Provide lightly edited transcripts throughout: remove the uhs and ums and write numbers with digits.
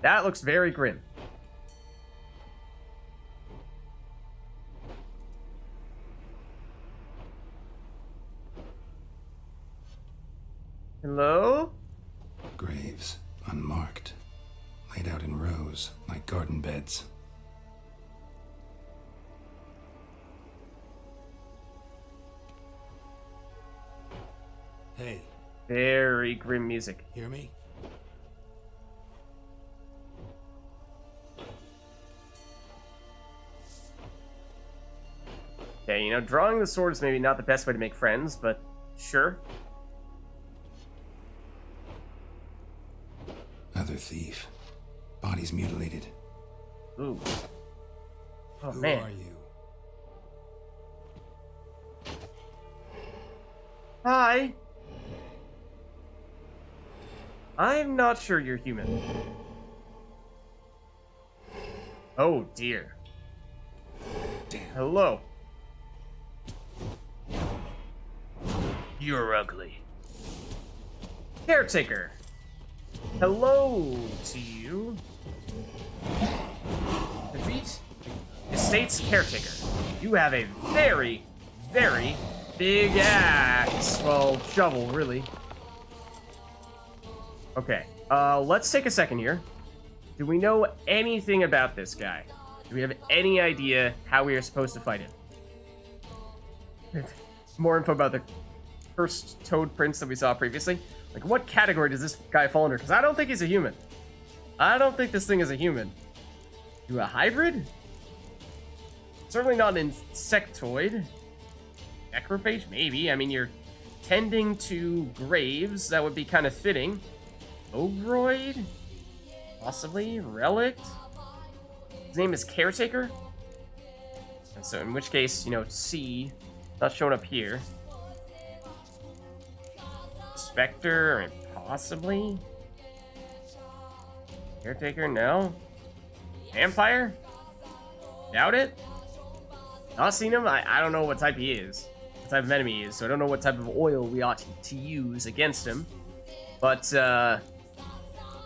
That looks very grim. Hello? Graves, unmarked, laid out in rows like garden beds. Hey. Very grim music. Hear me? Okay, you know, drawing the sword is maybe not the best way to make friends, but sure. Other thief. Bodies mutilated. Ooh. Oh, Who man. are you? Hi. I'm not sure you're human. Oh, dear. Damn. Hello. You're ugly. Caretaker. Hello to you. Defeat the state's caretaker. You have a very, very big axe. Well, shovel, really. Okay, let's take a second here. Do we know anything about this guy? Do we have any idea how we are supposed to fight him? More info about the first Toad Prince that we saw previously. Like, what category does this guy fall under? Because I don't think he's a human. I don't think this thing is a human. You a hybrid? Certainly not an insectoid. Necrophage? Maybe. I mean, you're tending to graves. That would be kind of fitting. Ogroid? Possibly. Relict? His name is Caretaker? And so, in which case, you know, C, not showing up here. Spectre, possibly. Caretaker, no. Vampire? Doubt it. Not seen him. I don't know what type he is. What type of enemy he is, so I don't know what type of oil we ought to use against him. But,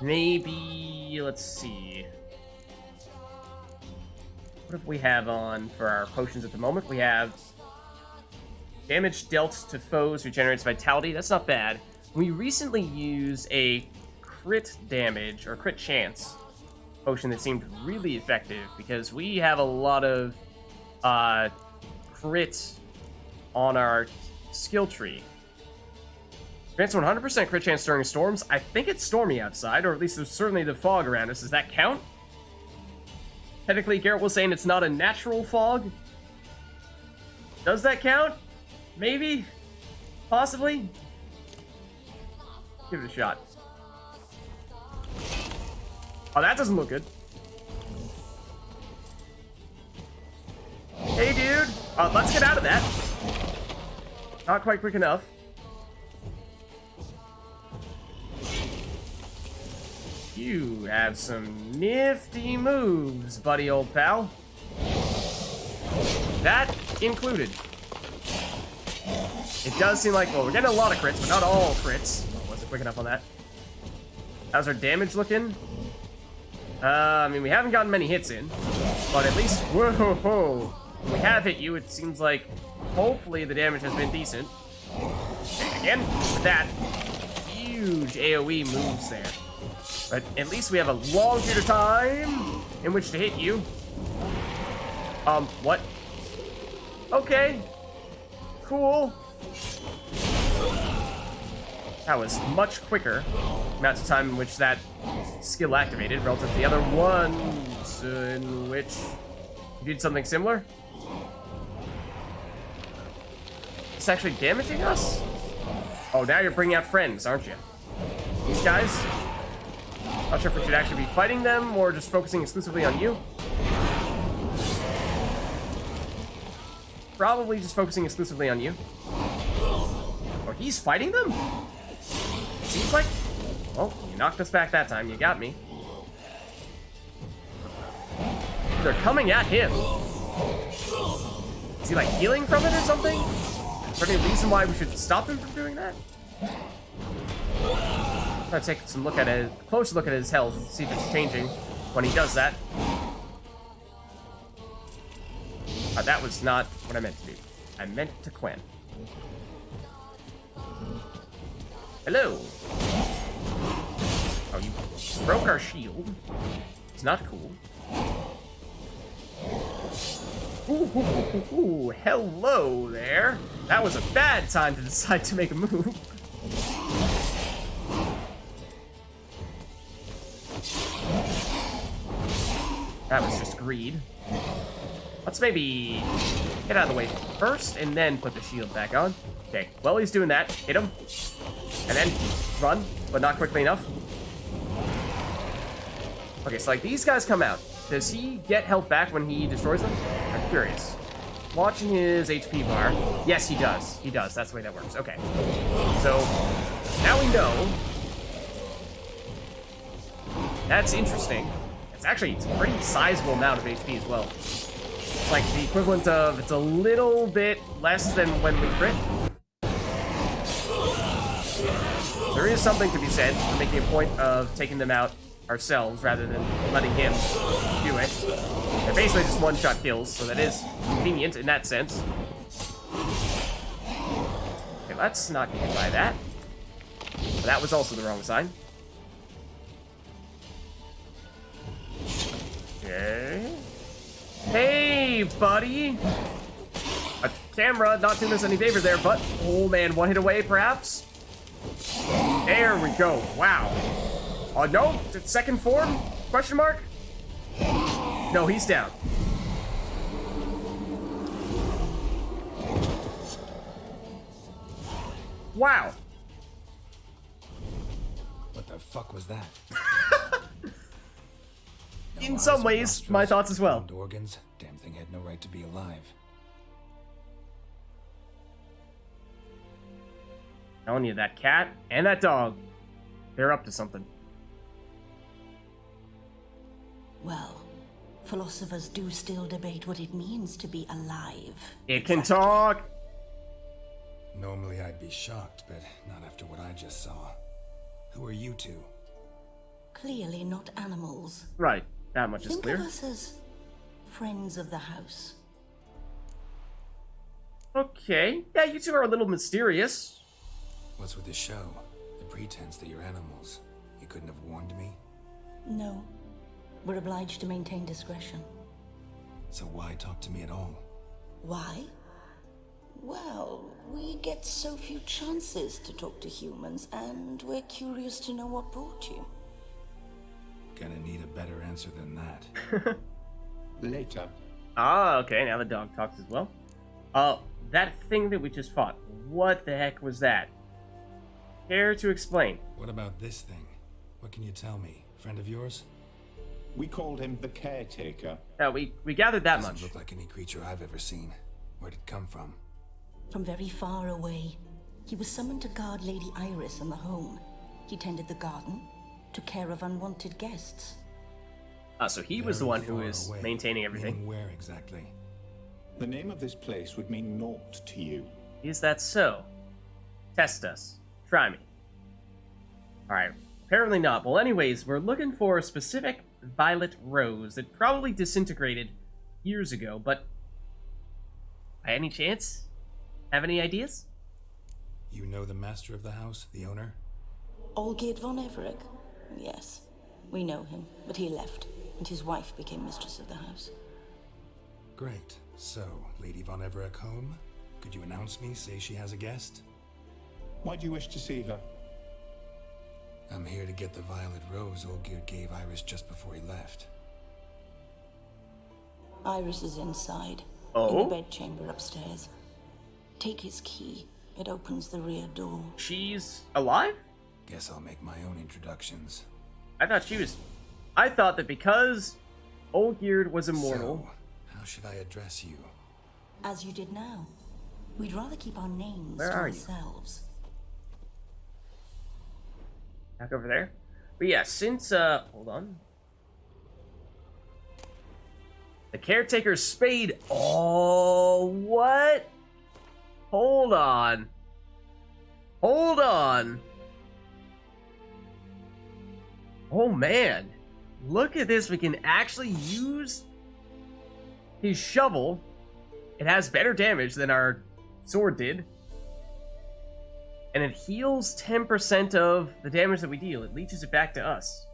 maybe, let's see. What do we have on for our potions at the moment? We have damage dealt to foes regenerates vitality. That's not bad. We recently used a crit damage or crit chance potion that seemed really effective because we have a lot of crit on our skill tree. Grants 100% crit chance during storms. I think it's stormy outside, or at least there's certainly the fog around us. Does that count? Technically, Garrett was saying it's not a natural fog. Does that count? Maybe? Possibly? Give it a shot. Oh, that doesn't look good. Hey, dude. Let's get out of that. Not quite quick enough. You have some nifty moves, buddy old pal. That included. It does seem like, well, we're getting a lot of crits, but not all crits. Oh, wasn't quick enough on that. How's our damage looking? I mean, we haven't gotten many hits in, but at least, whoa, when we have hit you, it seems like hopefully the damage has been decent. And again, with that, huge AoE moves there. But at least we have a long period of time in which to hit you. What? Okay. Cool. That was much quicker amount of time in which that skill activated relative to the other ones in which you did something similar. It's actually damaging us? Oh, now you're bringing out friends, aren't you? These guys? Not sure if we should actually be fighting them or just focusing exclusively on you. Probably just focusing exclusively on you. Or he's fighting them? Seems like... Well, you knocked us back that time. You got me. They're coming at him. Is he, like, healing from it or something? Is there any reason why we should stop him from doing that? I'm gonna take some look at it, closer look at his health, see if it's changing when he does that. That was not what I meant to do. I meant to Quen. Hello. Oh, you broke our shield. It's not cool. Ooh, hello there. That was a bad time to decide to make a move. That was just greed. Let's maybe get out of the way first and then put the shield back on. Okay, while he's doing that, hit him. And then run, but not quickly enough. Okay, so like these guys come out. Does he get health back when he destroys them? I'm curious. Watching his HP bar. Yes, he does. He does. That's the way that works. Okay. So now we know. That's interesting. It's actually a pretty sizable amount of HP as well. It's like the equivalent of, it's a little bit less than when we crit. There is something to be said for making a point of taking them out ourselves rather than letting him do it. They're basically just one-shot kills, so that is convenient in that sense. Okay, let's not get hit by that. But that was also the wrong sign. Okay. Hey, buddy! A camera not doing us any favors there, but oh man, one hit away perhaps? There we go. Wow. No, second form? Question mark? No, he's down. Wow. What the fuck was that? In some ways, my thoughts as well. Organs. Damn thing had no right to be alive. Telling you, that cat and that dog, they're up to something. Well, philosophers do still debate what it means to be alive. It can talk. Normally I'd be shocked, but not after what I just saw. Who are you two? Clearly not animals. Right, that much is Think clear. of us as friends of the house. Okay, yeah, you two are a little mysterious. What's with the show? The pretense that you're animals. You couldn't have warned me? No. We're obliged to maintain discretion. So why talk to me at all? Why? Well, we get so few chances to talk to humans, and we're curious to know what brought you. Gonna need a better answer than that. Later. Ah, okay, now the dog talks as well. That thing that we just fought, what the heck was that? Care to explain? What about this thing? What can you tell me? Friend of yours? We called him the Caretaker. Yeah, we gathered that Doesn't much. look like any creature I've ever seen. Where'd it come from? From very far away. He was summoned to guard Lady Iris and the home. He tended the garden, took care of unwanted guests. So he was the Very one who far was away. maintaining everything. Meaning where exactly? The name of this place would mean naught to you. Is that so? Test us. Try me. Alright, apparently not. Well, anyways, we're looking for a specific violet rose that probably disintegrated years ago, but by any chance, have any ideas? You know the master of the house, the owner? Olgierd von EVEREC. Yes, we know him, but he left, and his wife became mistress of the house. Great. So, Lady von EVEREC home? Could you announce me, say she has a guest? Why do you wish to see her? I'm here to get the violet rose Olgierd gave Iris just before he left. Iris is inside, in Oh? the bedchamber upstairs. Take his key. It opens the rear door. She's alive? Guess I'll make my own introductions. I thought that because Olgierd was immortal. So, how should I address you? As you did now. We'd rather keep our names Where to are you? ourselves. Back over there. But yeah, since, hold on. The Caretaker's spade. Oh, what? Hold on. Hold on. Oh man, look at this. We can actually use his shovel. It has better damage than our sword did. And it heals 10% of the damage that we deal. It leeches it back to us.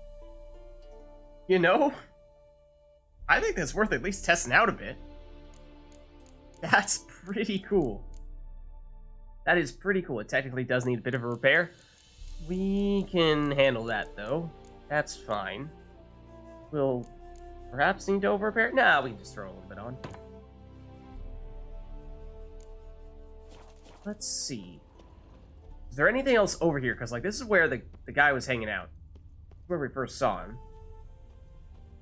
You know? I think that's worth at least testing out a bit. That's pretty cool. That is pretty cool. It technically does need a bit of a repair. We can handle that, though. That's fine. We'll perhaps need to over-repair. Nah, we can just throw a little bit on. Let's see. Is there anything else over here? Because, like, this is where the guy was hanging out. Where we first saw him.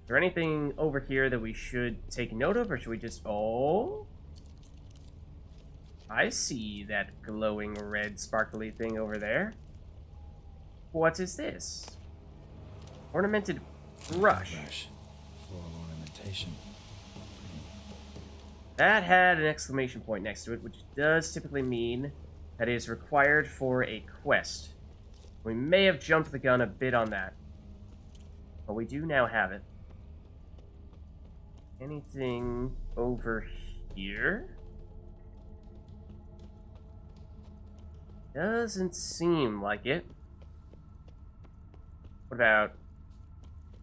Is there anything over here that we should take note of? Or should we just... Oh... I see that glowing red sparkly thing over there. What is this? Ornamented brush. Floral ornamentation. That had an exclamation point next to it, which does typically mean that it is required for a quest. We may have jumped the gun a bit on that, but we do now have it. Anything over here? Doesn't seem like it. What about...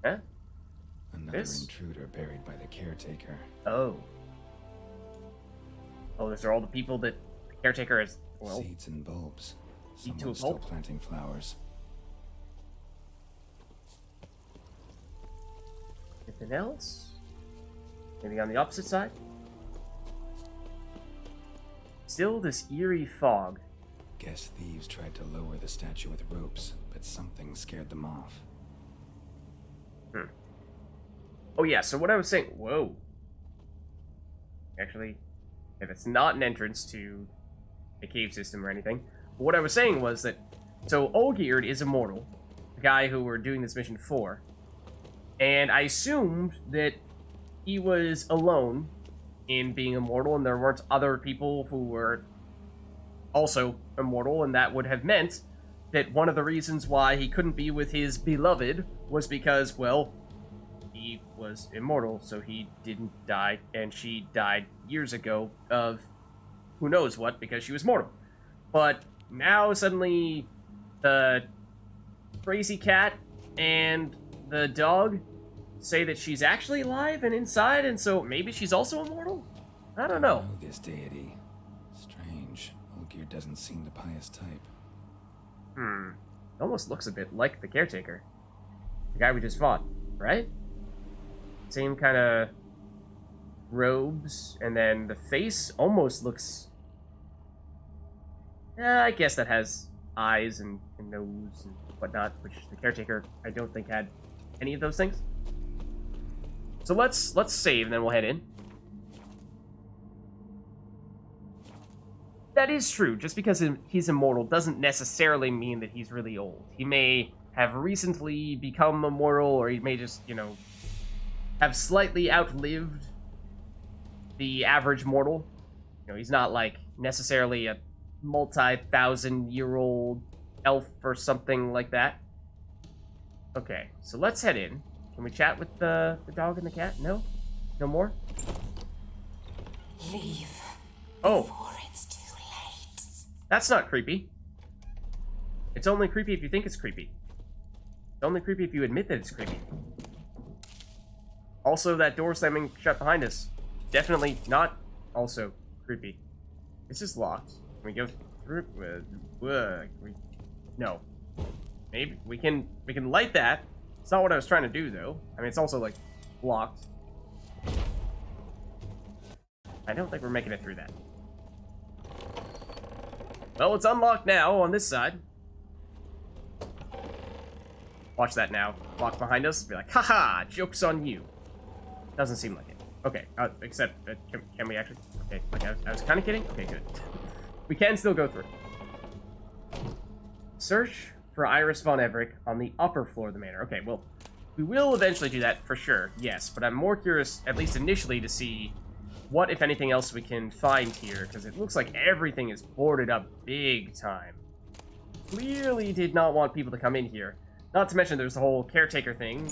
Huh? Another This? intruder buried by the caretaker. Oh. Oh, those are all the people that the caretaker has... Well, Seeds and bulbs. Seed to a Someone's still bulb? planting flowers. anything else? Maybe on the opposite side? Still this eerie fog. Guess thieves tried to lower the statue with ropes, but something scared them off. Oh yeah, so what I was saying... Whoa. Actually, if it's not an entrance to a cave system or anything. But what I was saying was that... So, Olgierd is immortal. The guy who we're doing this mission for. And I assumed that he was alone in being immortal, and there weren't other people who were also immortal, and that would have meant that one of the reasons why he couldn't be with his beloved was because, well, he was immortal, so he didn't die, and she died years ago of who knows what, because she was mortal. But now suddenly the crazy cat and the dog say that she's actually alive and inside, and so maybe she's also immortal? I don't know. This deity. Strange. Olgierd doesn't seem the pious type. Almost looks a bit like the caretaker. The guy we just fought, right? Same kind of robes, and then the face almost looks... I guess that has eyes and nose and whatnot, which the caretaker, I don't think, had any of those things. So let's save, and then we'll head in. That is true. Just because he's immortal doesn't necessarily mean that he's really old. He may have recently become immortal, or he may just, you know, have slightly outlived the average mortal. You know, he's not, like, necessarily a multi-thousand-year-old elf or something like that. Okay, so let's head in. Can we chat with the dog and the cat? No? No more? Leave Oh, before it's too late. that's not creepy. It's only creepy if you think it's creepy. It's only creepy if you admit that it's creepy. Also, that door slamming shut behind us. Definitely not also creepy. This is locked. Can we go through? No. Maybe we can light that. It's not what I was trying to do, though. I mean, it's also, like, blocked. I don't think we're making it through that. Well, it's unlocked now on this side. Watch that now. Locked behind us. Be like, haha, joke's on you. Doesn't seem like it. Okay, except, can we actually... Okay, like, I was kind of kidding. Okay, good. We can still go through. Search for Iris von EVEREC on the upper floor of the manor. Okay, well, we will eventually do that for sure, yes, but I'm more curious, at least initially, to see what, if anything else, we can find here, because it looks like everything is boarded up big time. Clearly did not want people to come in here. Not to mention there's the whole caretaker thing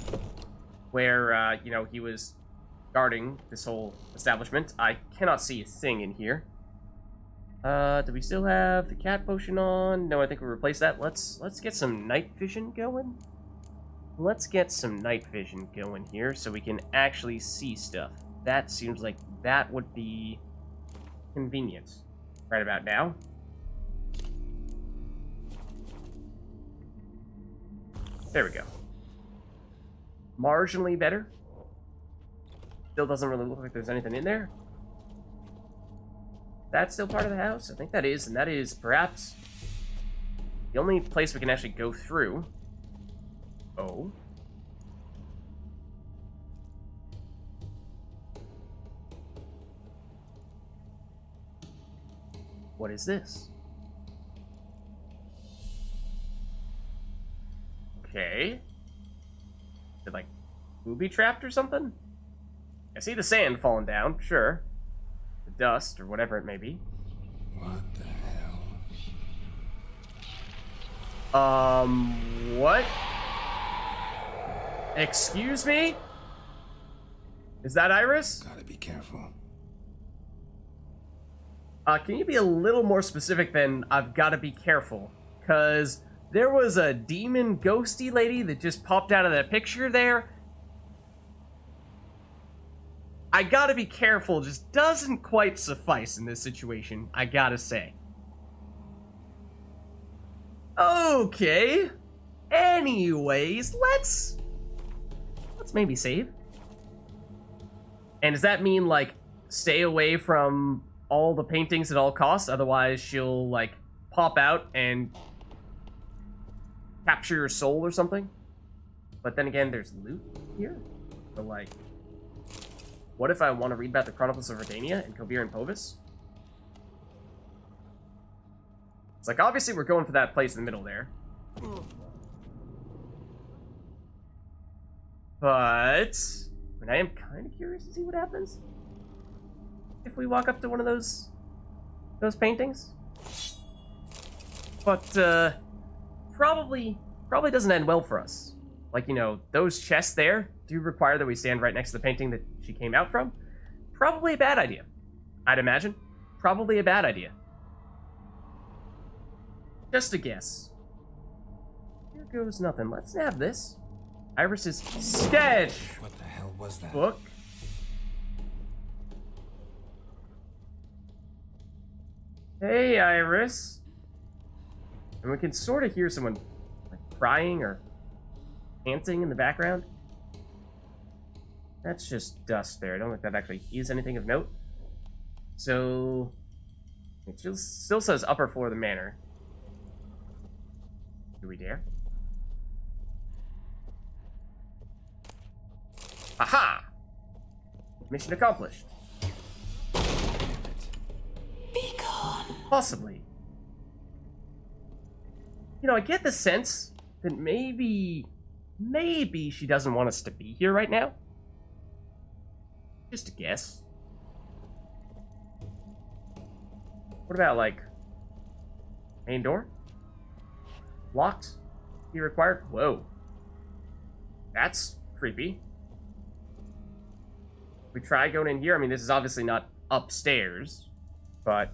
where, you know, he was guarding this whole establishment. I cannot see a thing in here. Do we still have the cat potion on? No, I think we replaced that. Let's get some night vision going. Let's get some night vision going here so we can actually see stuff. That seems like that would be convenient right about now. There we go. Marginally better. Still doesn't really look like there's anything in there. That's still part of the house? I think that is, and that is perhaps the only place we can actually go through. Oh. What is this? Okay. Is it like booby trapped or something? I see the sand falling down, sure. The dust, or whatever it may be. What the hell? What? Excuse me? Is that Iris? Gotta be careful. Can you be a little more specific than I've gotta be careful? Cause there was a demon ghosty lady that just popped out of that picture there. I gotta be careful just doesn't quite suffice in this situation, I gotta say. Okay. Anyways, let's maybe save. And does that mean, like, stay away from all the paintings at all costs? Otherwise, she'll, like, pop out and capture your soul or something? But then again, there's loot here. So, like, what if I want to read about the Chronicles of Redania and Kovir and Povis? It's like, obviously we're going for that place in the middle there. But I am kind of curious to see what happens if we walk up to one of those paintings. But probably doesn't end well for us. Like, you know, those chests there do require that we stand right next to the painting that she came out from. Probably a bad idea, I'd imagine. Probably a bad idea. Just a guess. Here goes nothing. Let's nab this. Iris's sketch. What the hell was that? Book. Hey, Iris. And we can sort of hear someone like crying or panting in the background. That's just dust there. I don't think that actually is anything of note. So it still says upper floor of the manor. Do we dare? Aha! Mission accomplished. Be gone. Possibly. You know, I get the sense that maybe she doesn't want us to be here right now. Just a guess. What about, like, main door? Locked? Be required? Whoa. That's creepy. We try going in here. I mean, this is obviously not upstairs, but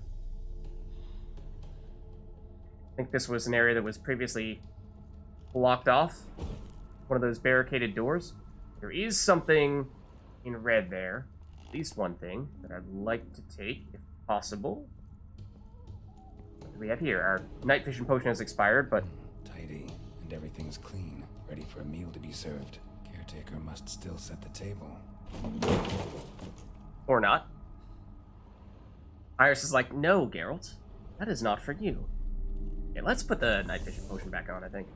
I think this was an area that was previously blocked off. One of those barricaded doors. There is something in red there. At least one thing that I'd like to take, if possible. What do we have here? Our night vision potion has expired, but Tidy, and everything's clean, ready for a meal to be served. Caretaker must still set the table. or not. Iris is like, no, Geralt, that is not for you. Okay, let's put the night vision potion back on, I think.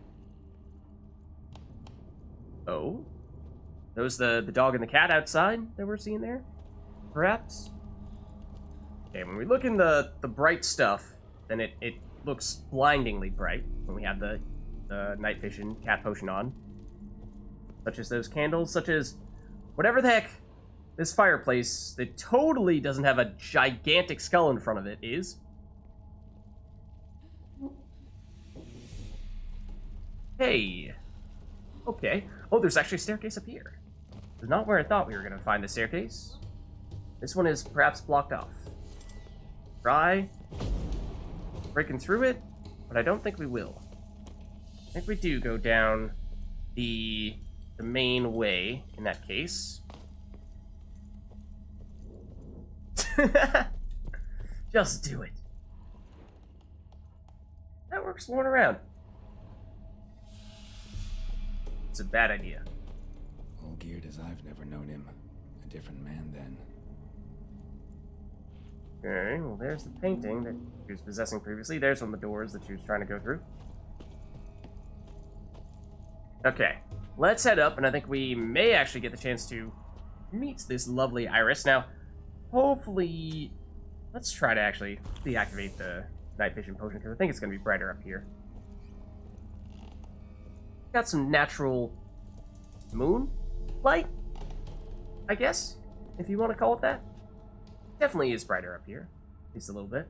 Oh? Those the dog and the cat outside that we're seeing there? Perhaps? Okay, when we look in the bright stuff, then it looks blindingly bright when we have the night vision cat potion on. Such as those candles, such as whatever the heck this fireplace that totally doesn't have a gigantic skull in front of it is. Hey, Okay. Oh, there's actually a staircase up here. It's not where I thought we were going to find the staircase. This one is perhaps blocked off. Try breaking through it, but I don't think we will. I think we do go down the main way in that case. Just do it. That works going around. It's a bad idea. All geared as I've never known him. A different man then. Okay, well there's the painting that she was possessing previously. There's one of the doors that she was trying to go through. Okay, let's head up, and I think we may actually get the chance to meet this lovely Iris. Now, hopefully, let's try to actually deactivate the night vision potion, because I think it's going to be brighter up here. Got some natural moon light, I guess, if you want to call it that. Definitely is brighter up here, at least a little bit.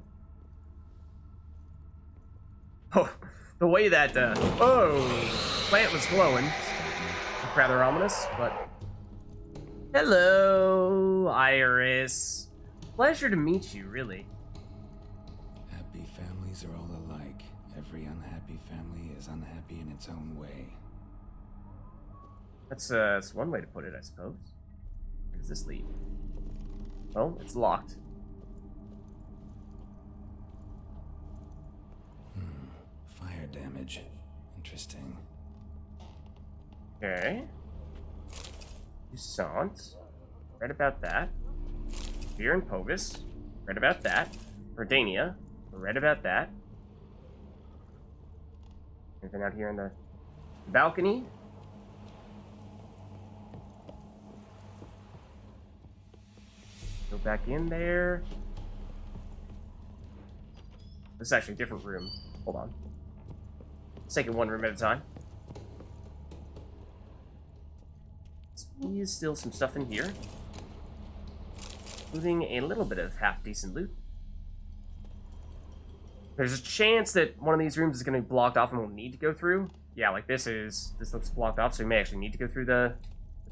Oh, the way that, plant was glowing. Looked rather ominous, but... Hello, Iris. Pleasure to meet you, really. Happy families are all alike. Every unhappy family is unhappy in its own way. That's one way to put it, I suppose. Where does this lead? Well, it's locked. Fire damage. Interesting. Okay. Toussaint. Read about that. Fear and Pogus. Read about that. Verdania. Read about that. Anything out here in the balcony? Go back in there. This is actually a different room. Hold on. Let's take it one room at a time. There's still some stuff in here, including a little bit of half-decent loot. There's a chance that one of these rooms is going to be blocked off and we'll need to go through. Yeah, like this looks blocked off, so we may actually need to go through the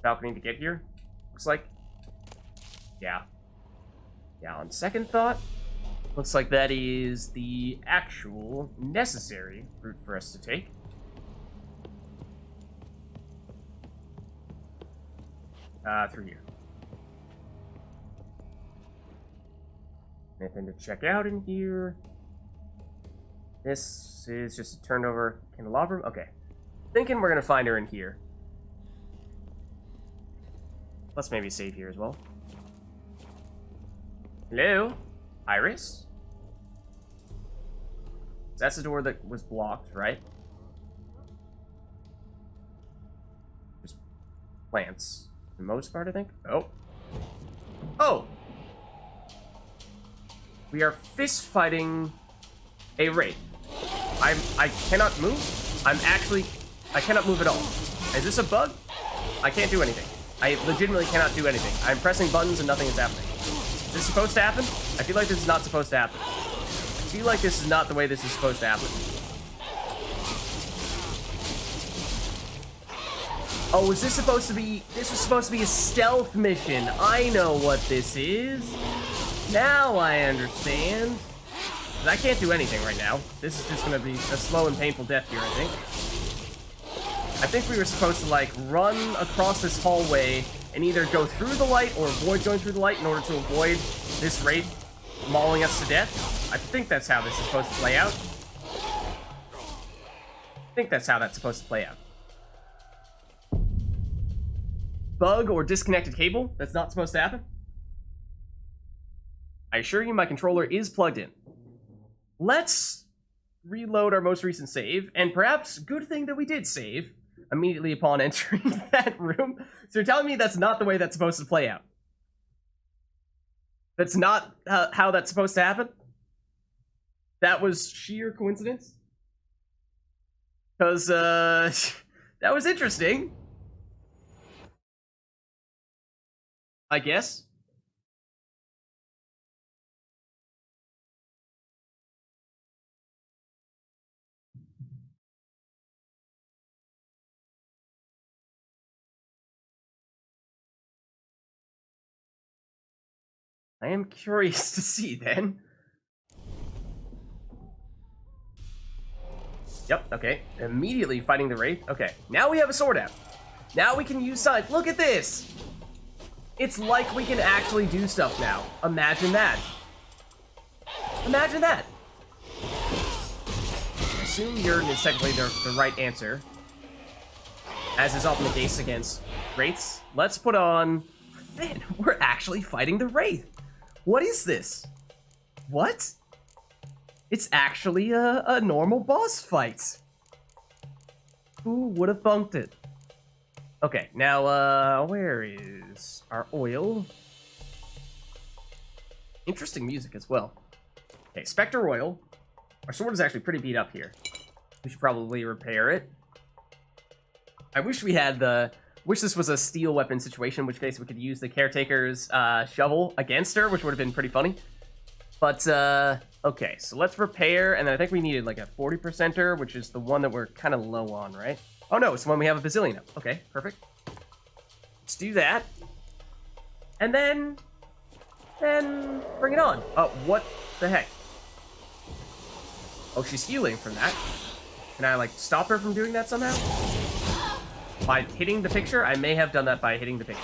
balcony to get here. Looks like. Yeah. Yeah, on second thought, looks like that is the actual necessary route for us to take. Through here. Anything to check out in here? This is just a turned over candelabrum. Okay. Thinking we're gonna find her in here. Let's maybe save here as well. Hello? Iris? That's the door that was blocked, right? Just plants. For the most part, I think. Oh. Oh! We are fist fighting a wraith. I cannot move. I cannot move at all. Is this a bug? I can't do anything. I legitimately cannot do anything. I'm pressing buttons and nothing is happening. Is this supposed to happen? I feel like this is not supposed to happen. I feel like this is not the way this is supposed to happen. Oh, is this supposed to be... This was supposed to be a stealth mission. I know what this is. Now I understand. But I can't do anything right now. This is just going to be a slow and painful death here, I think. I think we were supposed to, like, run across this hallway and either go through the light or avoid going through the light in order to avoid this wraith mauling us to death. I think that's how this is supposed to play out. I think that's how that's supposed to play out. Bug or disconnected cable? That's not supposed to happen? I assure you my controller is plugged in. Let's reload our most recent save, and perhaps good thing that we did save immediately upon entering that room. So you're telling me that's not the way that's supposed to play out? That's not how that's supposed to happen? That was sheer coincidence? Because, that was interesting. I guess. I am curious to see, then. Yep, okay. Immediately fighting the Wraith. Okay, now we have a sword out. Now we can use scythe. Look at this! It's like we can actually do stuff now. Imagine that. Imagine that. I assume Yurden is technically the right answer, as is often the case against Wraiths. Let's put on... Man, we're actually fighting the Wraith. What is this? What? It's actually a normal boss fight. Who would have bunked it? Okay, now, where is our oil? Interesting music as well. Okay, Spectre oil. Our sword is actually pretty beat up here. We should probably repair it. I wish we had the... Wish this was a steel weapon situation, in which case we could use the Caretaker's shovel against her, which would have been pretty funny. But, okay, so let's repair, and then I think we needed like a 40%er, which is the one that we're kind of low on, right? Oh no, it's the one we have a bazillion of. Okay, perfect. Let's do that. And then bring it on. Oh, what the heck? Oh, she's healing from that. Can I, like, stop her from doing that somehow? By hitting the picture? I may have done that by hitting the picture.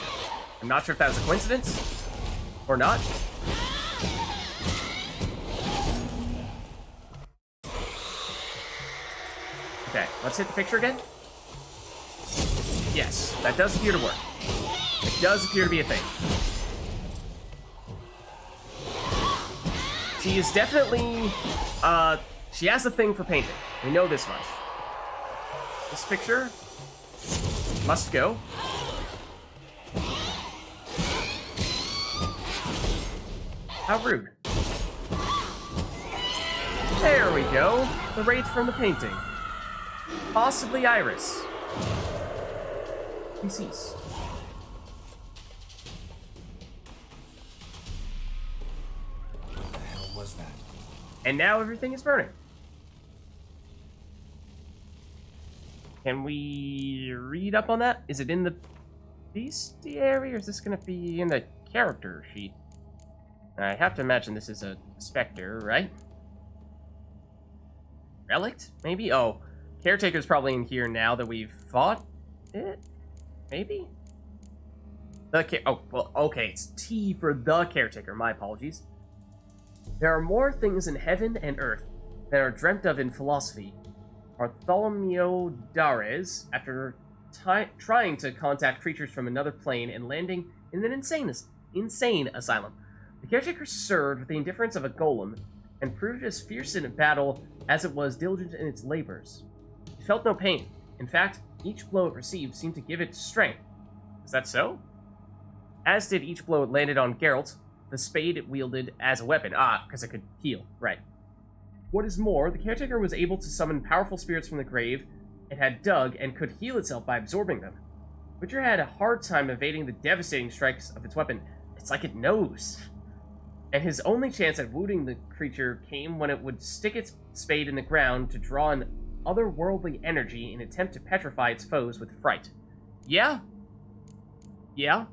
I'm not sure if that was a coincidence or not. Okay, let's hit the picture again. Yes, that does appear to work. It does appear to be a thing. She is definitely, she has a thing for painting. We know this much. This picture must go. How rude. There we go. The Wraith from the painting. Possibly Iris. PCs. What the hell was that? And now everything is burning. Can we read up on that? Is it in the bestiary, or is this going to be in the character sheet? I have to imagine this is a specter, right? Relict? Maybe? Oh, Caretaker's probably in here now that we've fought it? Maybe? Oh, well, okay, it's T for the Caretaker. My apologies. There are more things in heaven and earth than are dreamt of in philosophy. Bartholomew Dares, after trying to contact creatures from another plane and landing in an insane asylum. The Caretaker served with the indifference of a golem and proved as fierce in battle as it was diligent in its labors. It felt no pain. In fact, each blow it received seemed to give it strength. Is that so? As did each blow it landed on Geralt, the spade it wielded as a weapon. Ah, because it could heal. Right. What is more, the Caretaker was able to summon powerful spirits from the grave it had dug and could heal itself by absorbing them. Witcher had a hard time evading the devastating strikes of its weapon. It's like it knows. And his only chance at wounding the creature came when it would stick its spade in the ground to draw an otherworldly energy in an attempt to petrify its foes with fright. Yeah? Yeah?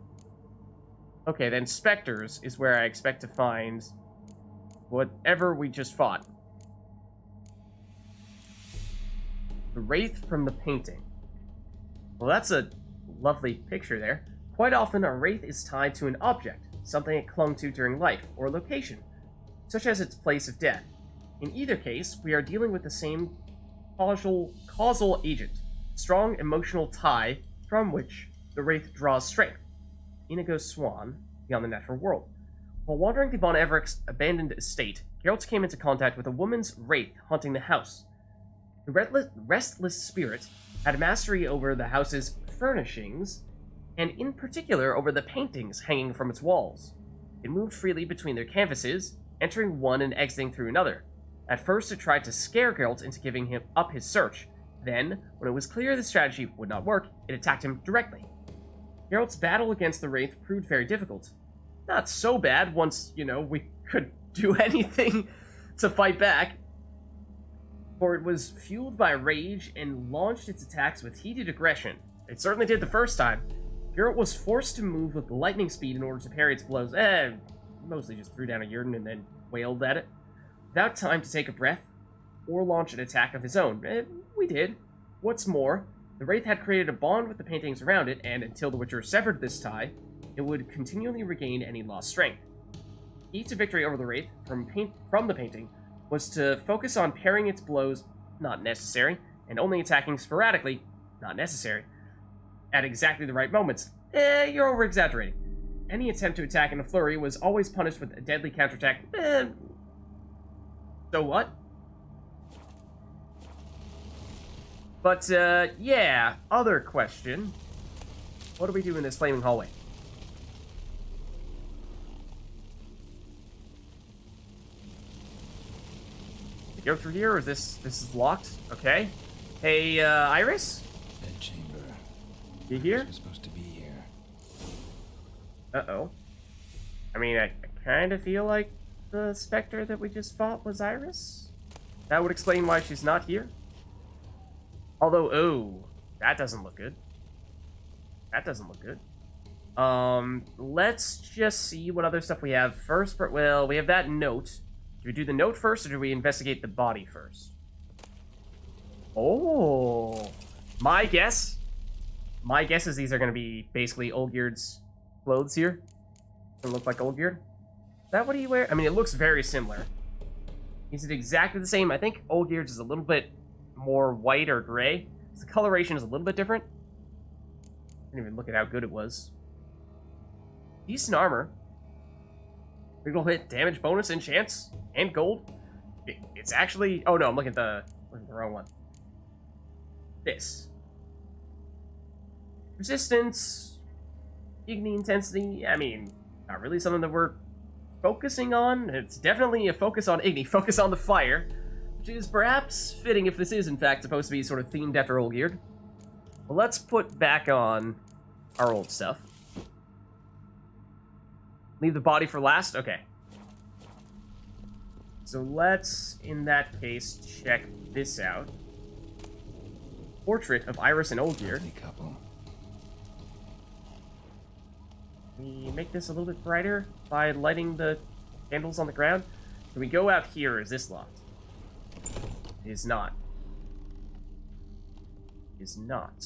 Okay, then Spectres is where I expect to find whatever we just fought. The Wraith from the painting. Well, that's a lovely picture there. Quite often, a Wraith is tied to an object, something it clung to during life, or location, such as its place of death. In either case, we are dealing with the same causal agent, strong emotional tie from which the Wraith draws strength. Inigo's swan, beyond the natural world. While wandering the Von Everec's abandoned estate, Geralt came into contact with a woman's Wraith haunting the house. The restless spirit had mastery over the house's furnishings, and in particular over the paintings hanging from its walls. It moved freely between their canvases, entering one and exiting through another. At first, it tried to scare Geralt into giving him up his search. Then, when it was clear the strategy would not work, it attacked him directly. Geralt's battle against the Wraith proved very difficult. Not so bad once, we could do anything to fight back. For it was fueled by rage and launched its attacks with heated aggression. It certainly did the first time. Geralt was forced to move with lightning speed in order to parry its blows. mostly just threw down a Yurden and then wailed at it. Without time to take a breath or launch an attack of his own. We did. What's more, the Wraith had created a bond with the paintings around it, and until the Witcher severed this tie, it would continually regain any lost strength. Key to victory over the Wraith from the painting was to focus on parrying its blows, not necessary, and only attacking sporadically, not necessary, at exactly the right moments. You're over-exaggerating. Any attempt to attack in a flurry was always punished with a deadly counterattack. So what? But, yeah, other question. What do we do in this flaming hallway? We go through here, or is this is locked? Okay. Hey, Iris? Bedchamber. You here? We're supposed to be here. Uh-oh. I mean, I kind of feel like the Spectre that we just fought was Iris. That would explain why she's not here. Although, oh, that doesn't look good. That doesn't look good. Let's just see what other stuff we have first. Well, we have that note. Do we do the note first, or do we investigate the body first? Oh, my guess is these are going to be basically Olgierd's clothes here. They look like Olgierd. Is that what he wear? I mean, it looks very similar. Is it exactly the same? I think Olgierd's is a little bit more white or gray. The coloration is a little bit different. I didn't even look at how good it was. Decent armor. Critical hit, damage bonus, and chance, and gold. It's actually... Oh no, I'm looking at the wrong one. This. Resistance, Igni intensity. I mean, not really something that we're focusing on. It's definitely a focus on Igni, focus on the fire, which is perhaps fitting if this is in fact supposed to be sort of themed after Olgierd. Well, let's put back on our old stuff. Leave the body for last? Okay. So let's, in that case, check this out. Portrait of Iris and Olgierd. Couple. We make this a little bit brighter by lighting the candles on the ground. Can we go out here, or is this locked? It is not. It is not.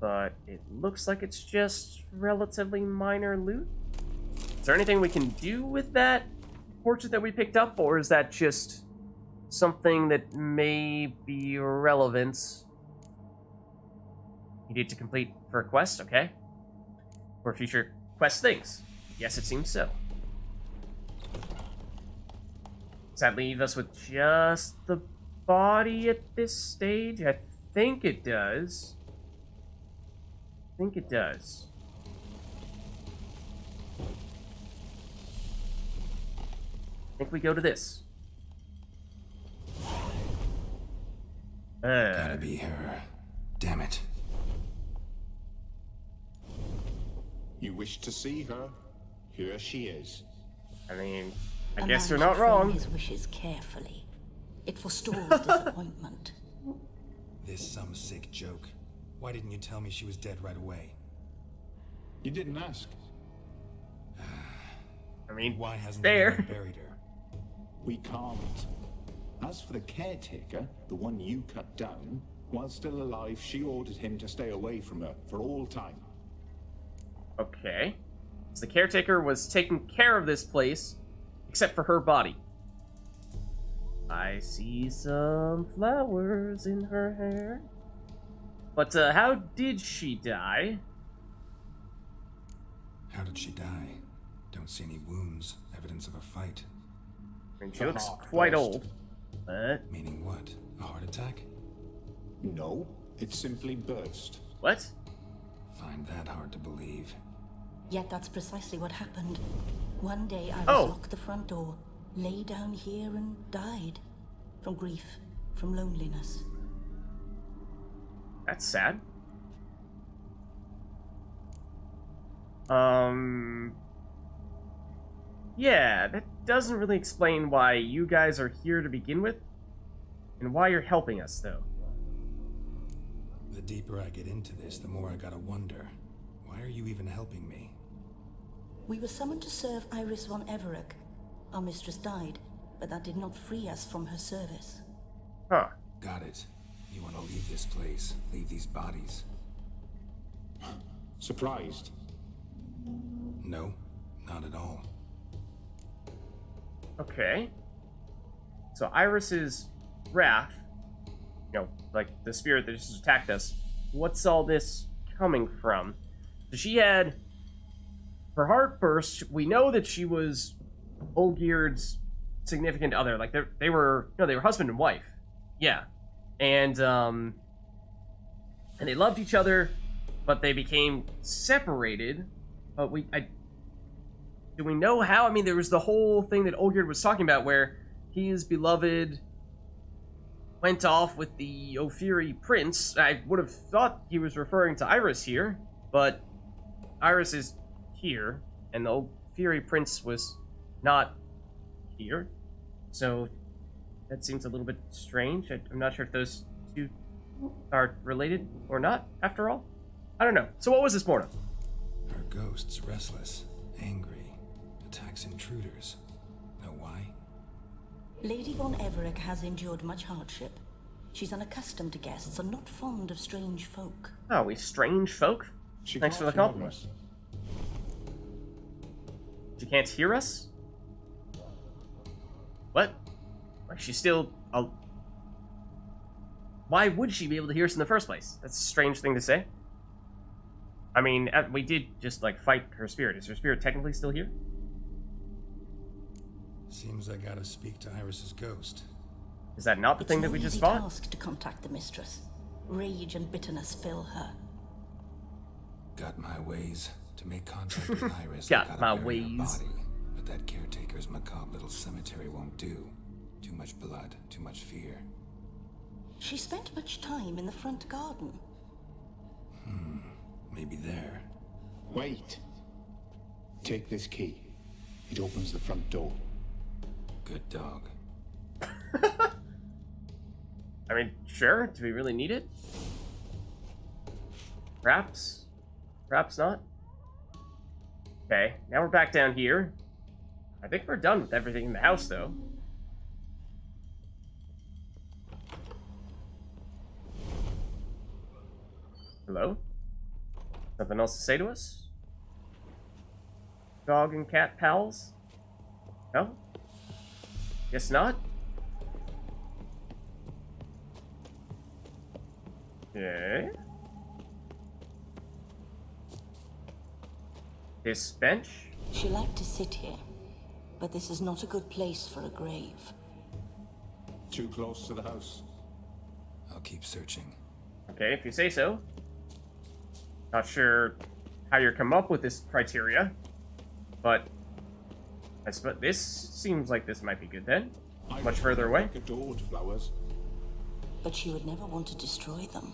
But it looks like it's just relatively minor loot. Is there anything we can do with that portrait that we picked up, or is that just something that may be relevant? You need to complete for a quest, okay? For future quest things. Yes, it seems so. Does that leave us with just the body at this stage? I think it does. I think it does. I think we go to this. Gotta be her. Damn it. You wish to see her? Here she is. I mean, I A guess man you're not should frame wrong. his wishes carefully. It forestalls disappointment. This some sick joke. Why didn't you tell me she was dead right away? You didn't ask. I mean, Why hasn't fair. anyone buried her? We can't. As for the caretaker, the one you cut down, while still alive, she ordered him to stay away from her for all time. Okay. So the caretaker was taking care of this place, except for her body. I see some flowers in her hair. But how did she die? How did she die? Don't see any wounds, evidence of a fight. I mean, she The looks heart quite burst. old. But Meaning what? A heart attack? No, it simply burst. what? Find that hard to believe. Yet that's precisely what happened. One day I Oh. locked the front door, lay down here and died. From grief, from loneliness. That's sad. Yeah, that doesn't really explain why you guys are here to begin with, and why you're helping us, though. The deeper I get into this, the more I gotta wonder. Why are you even helping me? We were summoned to serve Iris von EVEREC. Our mistress died, but that did not free us from her service. Huh. Got it. You want to leave this place, leave these bodies? Surprised? No, not at all. Okay. So Iris's wrath, you know, like the spirit that just attacked us, what's all this coming from? So she had her heart burst. We know that she was Olgierd's significant other. Like they were husband and wife. Yeah. And they loved each other, but they became separated. But do we know how? I mean, there was the whole thing that Olgierd was talking about where his beloved went off with the Ophiri prince. I would have thought he was referring to Iris here, but Iris is here, and the Ophiri prince was not here. So that seems a little bit strange. I'm not sure if those two are related or not, after all. I don't know. So what was this morning? Her ghost's restless, angry, attacks intruders. Know why? Lady von EVEREC has endured much hardship. She's unaccustomed to guests and not fond of strange folk. Oh, we strange folk? She Thanks for the can't hear compliment. us. She can't hear us? What? Like, she's still why would she be able to hear us in the first place? That's a strange thing to say. I mean, we did just, like, fight her spirit. Is her spirit technically still here? Seems I gotta speak to Iris's ghost. Is that not the thing that we just fought? It's no easy task to contact the mistress. Rage and bitterness fill her. Got my ways. To make contact with Iris, Got I gotta my bury her ways. body. But that caretaker's macabre little cemetery won't do. Too much blood, too much fear. She spent much time in the front garden. Maybe there. Wait. Take this key. It opens the front door. Good dog. I mean, sure. Do we really need it? Perhaps. Perhaps not. Okay, now we're back down here. I think we're done with everything in the house, though. Hello? Nothing else to say to us? Dog and cat pals? No? Guess not? Okay. This bench? She liked to sit here, but this is not a good place for a grave. Too close to the house. I'll keep searching. Okay, if you say so. Not sure how you're come up with this criteria, but I suppose this seems like this might be good then. Much further away. Adored flowers. But she would never want to destroy them.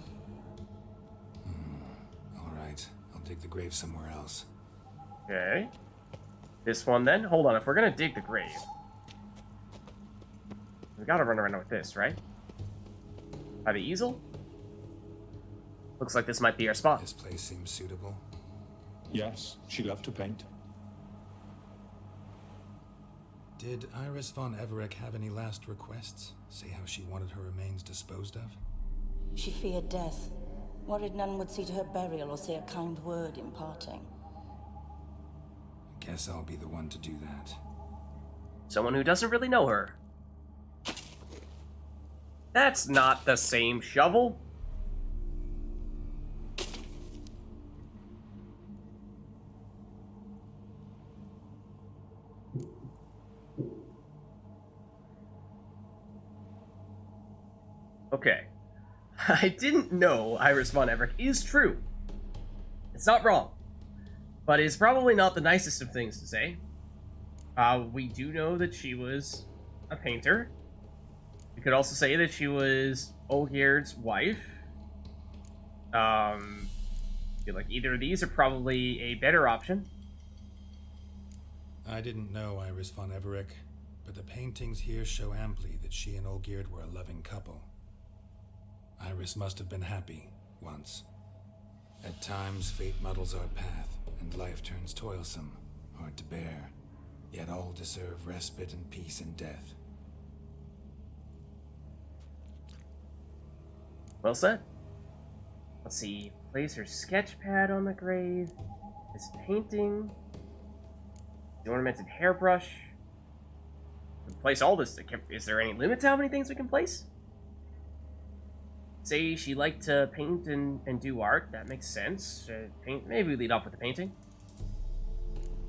All right, I'll dig the grave somewhere else. Okay. This one then? Hold on, if we're gonna dig the grave, we gotta run around with this, right? By the easel? Looks like this might be our spot. This place seems suitable. Yes, she loved to paint. Did Iris von EVEREC have any last requests? Say how she wanted her remains disposed of? She feared death, worried none would see to her burial or say a kind word in parting. Guess I'll be the one to do that. Someone who doesn't really know her. That's not the same shovel. Okay. I didn't know Iris von EVEREC is true. It's not wrong. But it's probably not the nicest of things to say. We do know that she was a painter. We could also say that she was Olgierd's wife. I feel like either of these are probably a better option. I didn't know Iris von EVEREC, but the paintings here show amply that she and Olgierd were a loving couple. Iris must have been happy, once. At times, fate muddles our path, and life turns toilsome, hard to bear. Yet all deserve respite and peace in death. Well said. Let's see. Place her sketch pad on the grave. This painting. The ornamented hairbrush. We can place all this. Is there any limit to how many things we can place? Say she liked to paint and do art. That makes sense. Maybe we lead off with the painting.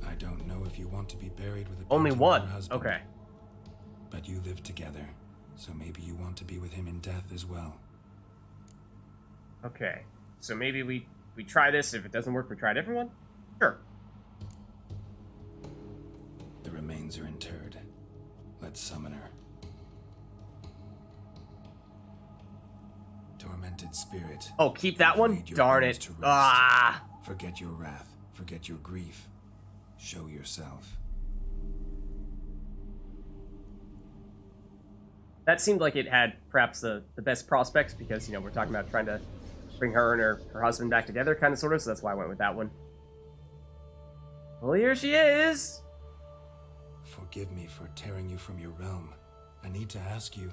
I don't know if you want to be buried with a Only painting of one. your husband, Okay. but you live together, so maybe you want to be with him in death as well. Okay. So maybe we try this. If it doesn't work, we try a different one? Sure. The remains are interred. Let's summon her. Tormented spirit. Oh, keep that one? laid your Darn bones it. to rest. Ah! Forget your wrath. Forget your grief. Show yourself. That seemed like it had perhaps the best prospects because, we're talking about trying to bring her and her husband back together, kind of, sort of, so that's why I went with that one. Well, here she is! Forgive me for tearing you from your realm. I need to ask you.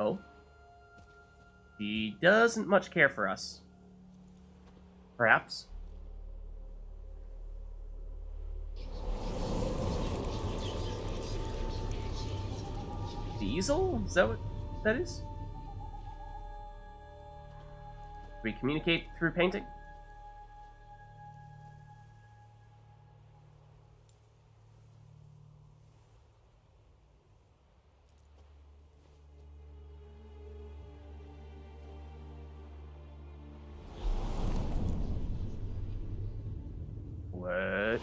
Oh? He doesn't much care for us. Perhaps. Diesel? Is that what that is? We communicate through painting? What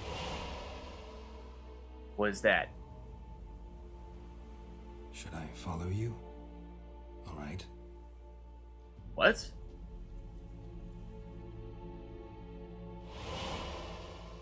was that? Should I follow you? All right. What?